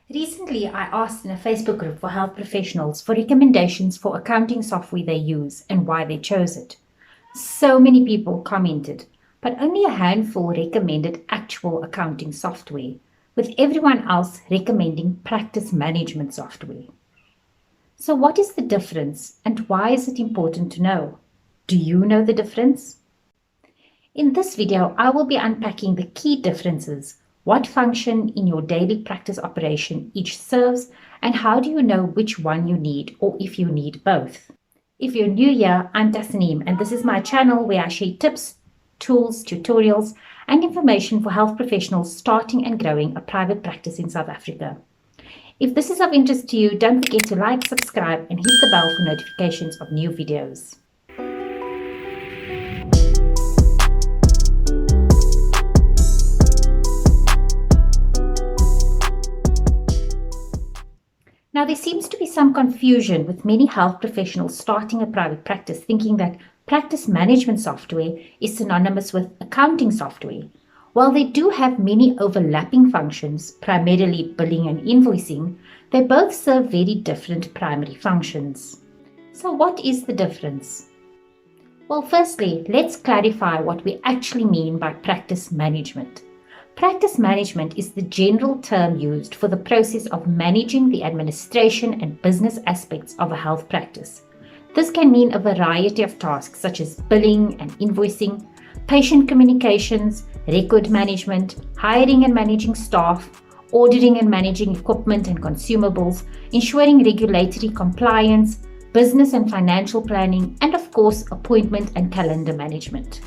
Recently, I asked in a Facebook group for health professionals for recommendations for accounting software they use and why they chose it. So many people commented, but only a handful recommended actual accounting software, with everyone else recommending practice management software. So, what is the difference and why is it important to know? Do you know the difference? In this video, I will be unpacking the key differences, what function in your daily practice operation each serves, and how do you know which one you need or if you need both. If you're new here, I'm Tasneem, and this is my channel where I share tips, tools, tutorials, and information for health professionals starting and growing a private practice in South Africa. If this is of interest to you, don't forget to like, subscribe, and hit the bell for notifications of new videos. Now, there seems to be some confusion with many health professionals starting a private practice thinking that practice management software is synonymous with accounting software. While they do have many overlapping functions, primarily billing and invoicing, they both serve very different primary functions. So what is the difference? Well, firstly, let's clarify what we actually mean by practice management. Practice management is the general term used for the process of managing the administration and business aspects of a health practice. This can mean a variety of tasks such as billing and invoicing, patient communications, record management, hiring and managing staff, ordering and managing equipment and consumables, ensuring regulatory compliance, business and financial planning, and of course, appointment and calendar management.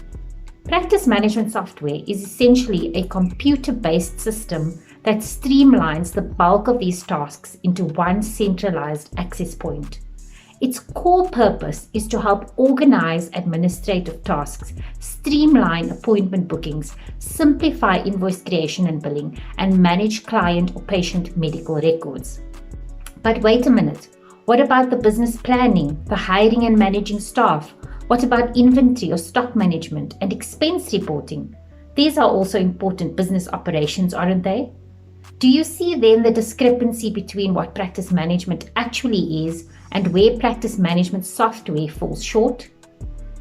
Practice management software is essentially a computer-based system that streamlines the bulk of these tasks into one centralized access point. Its core purpose is to help organize administrative tasks, streamline appointment bookings, simplify invoice creation and billing, and manage client or patient medical records. But wait a minute, what about the business planning, the hiring and managing staff? What about inventory or stock management and expense reporting? These are also important business operations, aren't they? Do you see then the discrepancy between what practice management actually is and where practice management software falls short?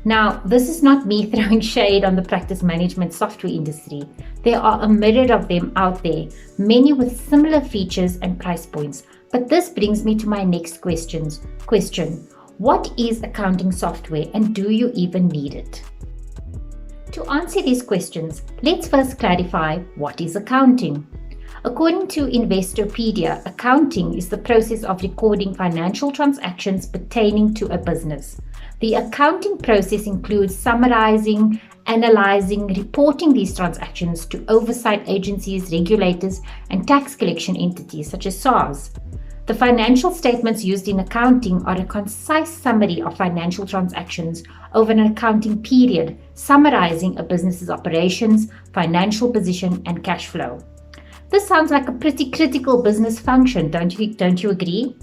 Now, this is not me throwing shade on the practice management software industry. There are a myriad of them out there, many with similar features and price points. But this brings me to my next question. What is accounting software and do you even need it? To answer these questions, let's first clarify what is accounting. According to Investopedia, accounting is the process of recording financial transactions pertaining to a business. The accounting process includes summarizing, analyzing, reporting these transactions to oversight agencies, regulators, and tax collection entities such as SARS. The financial statements used in accounting are a concise summary of financial transactions over an accounting period, summarizing a business's operations, financial position, and cash flow. This sounds like a pretty critical business function, don't you agree?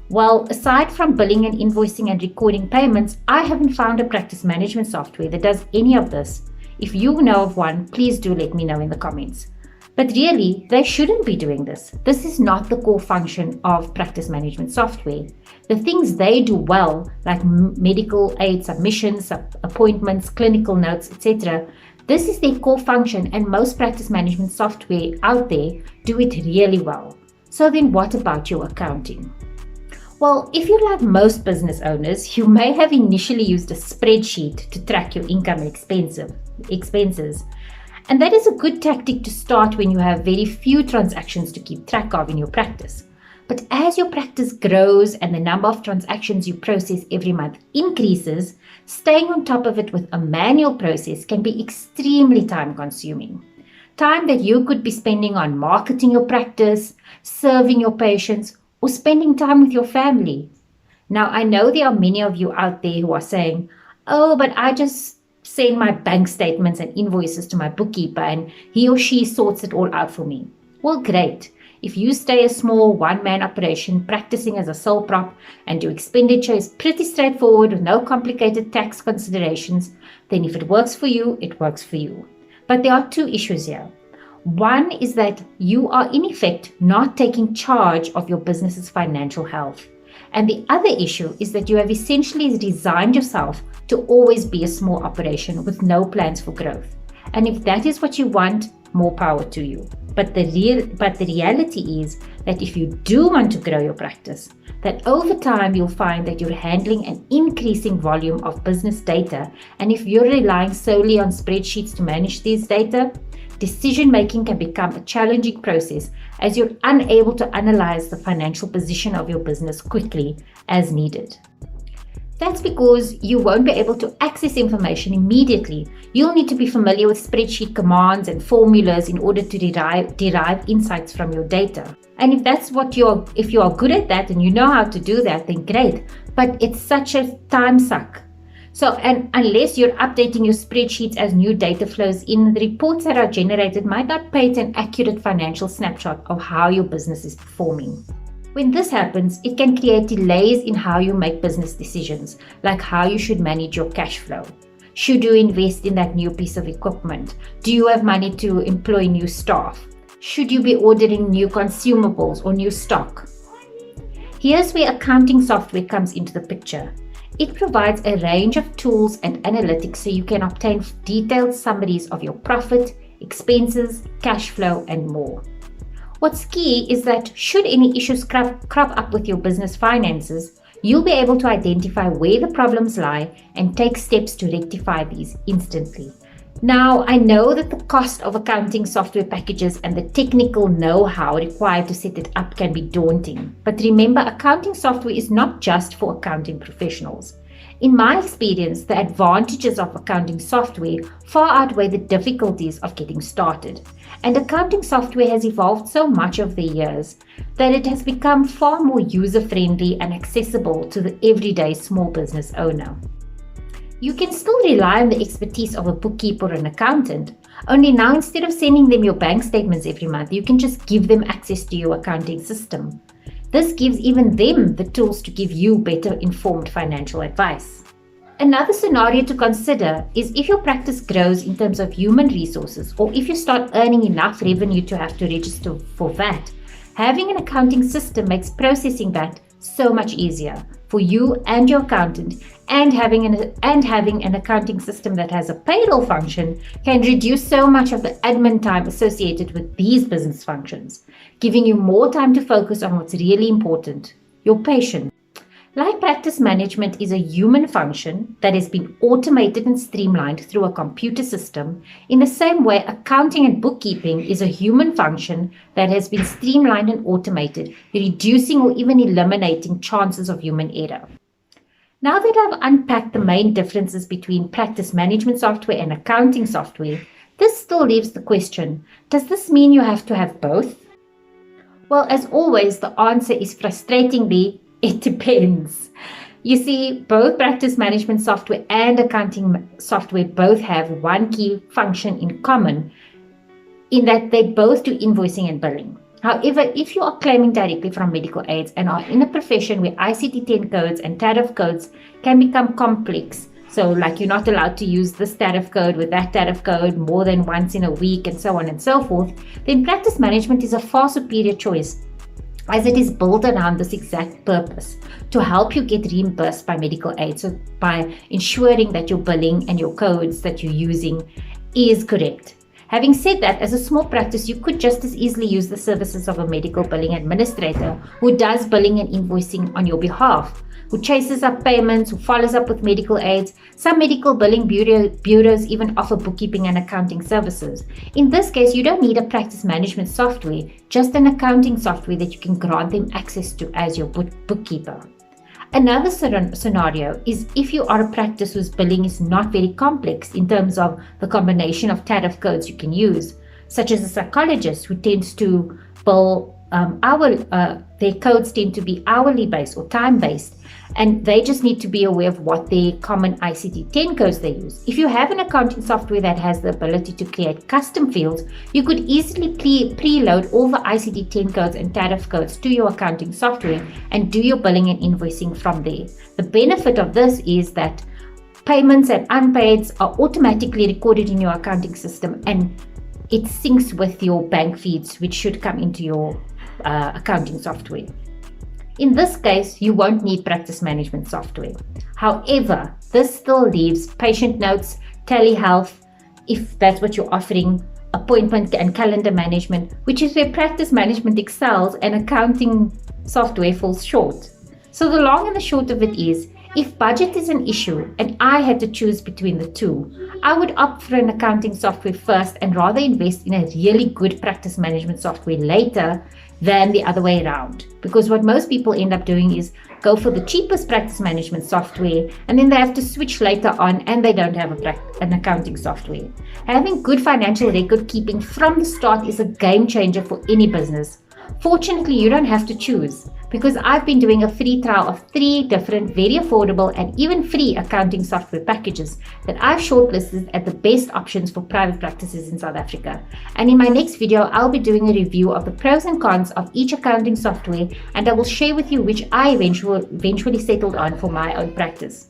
Well, aside from billing and invoicing and recording payments, I haven't found a practice management software that does any of this. If you know of one, please do let me know in the comments. But really, they shouldn't be doing this. This is not the core function of practice management software. The things they do well, like medical aid submissions, appointments, clinical notes, etc., this is their core function, and most practice management software out there do it really well. So then what about your accounting? Well, if you're like most business owners, you may have initially used a spreadsheet to track your income and expenses. And that is a good tactic to start when you have very few transactions to keep track of in your practice. But as your practice grows and the number of transactions you process every month increases, staying on top of it with a manual process can be extremely time consuming. Time that you could be spending on marketing your practice, serving your patients, or spending time with your family. Now, I know there are many of you out there who are saying, oh, but I just send my bank statements and invoices to my bookkeeper and he or she sorts it all out for me. Well, great. If you stay a small one-man operation practicing as a sole prop and your expenditure is pretty straightforward with no complicated tax considerations, then if it works for you, it works for you. But there are two issues here. One is that you are in effect not taking charge of your business's financial health. And the other issue is that you have essentially designed yourself to always be a small operation with no plans for growth. And if that is what you want, more power to you. But the reality is that if you do want to grow your practice, that over time you'll find that you're handling an increasing volume of business data. And if you're relying solely on spreadsheets to manage these data, decision making can become a challenging process as you're unable to analyze the financial position of your business quickly as needed. That's because you won't be able to access information immediately. You'll need to be familiar with spreadsheet commands and formulas in order to derive insights from your data. And if you are good at that and you know how to do that, then great. But it's such a time suck. So, and unless you're updating your spreadsheets as new data flows in, the reports that are generated might not paint an accurate financial snapshot of how your business is performing. When this happens, it can create delays in how you make business decisions, like how you should manage your cash flow. Should you invest in that new piece of equipment? Do you have money to employ new staff? Should you be ordering new consumables or new stock? Here's where accounting software comes into the picture. It provides a range of tools and analytics so you can obtain detailed summaries of your profit, expenses, cash flow, and more. What's key is that should any issues crop up with your business finances, you'll be able to identify where the problems lie and take steps to rectify these instantly. Now, I know that the cost of accounting software packages and the technical know-how required to set it up can be daunting. But remember, accounting software is not just for accounting professionals. In my experience, the advantages of accounting software far outweigh the difficulties of getting started. And accounting software has evolved so much over the years that it has become far more user-friendly and accessible to the everyday small business owner. You can still rely on the expertise of a bookkeeper or an accountant, only now instead of sending them your bank statements every month, you can just give them access to your accounting system. This gives even them the tools to give you better informed financial advice. Another scenario to consider is if your practice grows in terms of human resources, or if you start earning enough revenue to have to register for VAT. Having an accounting system makes processing VAT so much easier for you and your accountant, and having an accounting system that has a payroll function can reduce so much of the admin time associated with these business functions, giving you more time to focus on what's really important, your patient. Like practice management is a human function that has been automated and streamlined through a computer system, in the same way accounting and bookkeeping is a human function that has been streamlined and automated, reducing or even eliminating chances of human error. Now that I've unpacked the main differences between practice management software and accounting software, this still leaves the question, does this mean you have to have both? Well, as always, the answer is frustratingly, it depends. You see, both practice management software and accounting software both have one key function in common, in that they both do invoicing and billing. However, if you are claiming directly from medical aids and are in a profession where ICD-10 codes and tariff codes can become complex, so like you're not allowed to use this tariff code with that tariff code more than once in a week and so on and so forth, then practice management is a far superior choice, as it is built around this exact purpose, to help you get reimbursed by medical aid, so by ensuring that your billing and your codes that you're using is correct. Having said that, as a small practice, you could just as easily use the services of a medical billing administrator who does billing and invoicing on your behalf, who chases up payments, who follows up with medical aids. Some medical billing bureaus even offer bookkeeping and accounting services. In this case, you don't need a practice management software, just an accounting software that you can grant them access to as your bookkeeper. Another scenario is if you are a practice whose billing is not very complex in terms of the combination of tariff codes you can use, such as a psychologist who tends to bill their codes tend to be hourly based or time based, and they just need to be aware of what their common ICD-10 codes they use. If you have an accounting software that has the ability to create custom fields, you could easily preload all the ICD-10 codes and tariff codes to your accounting software and do your billing and invoicing from there. The benefit of this is that payments and unpaids are automatically recorded in your accounting system, and it syncs with your bank feeds, which should come into your accounting software. In this case, you won't need practice management software. However, this still leaves patient notes, telehealth, if that's what you're offering, appointment and calendar management, which is where practice management excels and accounting software falls short. So the long and the short of it is, if budget is an issue and I had to choose between the two, I would opt for an accounting software first and rather invest in a really good practice management software later than the other way around. Because what most people end up doing is go for the cheapest practice management software, and then they have to switch later on and they don't have an accounting software. Having good financial record keeping from the start is a game changer for any business. Fortunately, you don't have to choose, because I've been doing a free trial of 3 different, very affordable and even free accounting software packages that I've shortlisted as the best options for private practices in South Africa. And in my next video, I'll be doing a review of the pros and cons of each accounting software, and I will share with you which I eventually settled on for my own practice.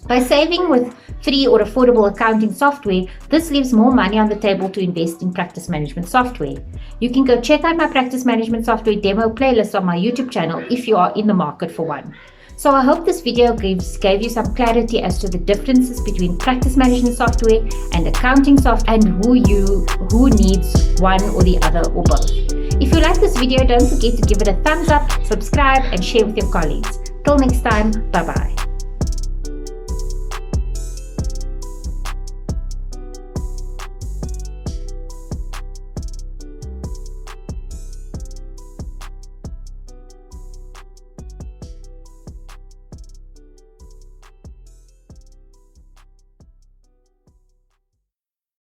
By saving with free or affordable accounting software, this leaves more money on the table to invest in practice management software. You can go check out my practice management software demo playlist on my YouTube channel if you are in the market for one. So I hope this video gave you some clarity as to the differences between practice management software and accounting software, and who needs one or the other or both. If you like this video, don't forget to give it a thumbs up, subscribe and share with your colleagues. Till next time, bye bye.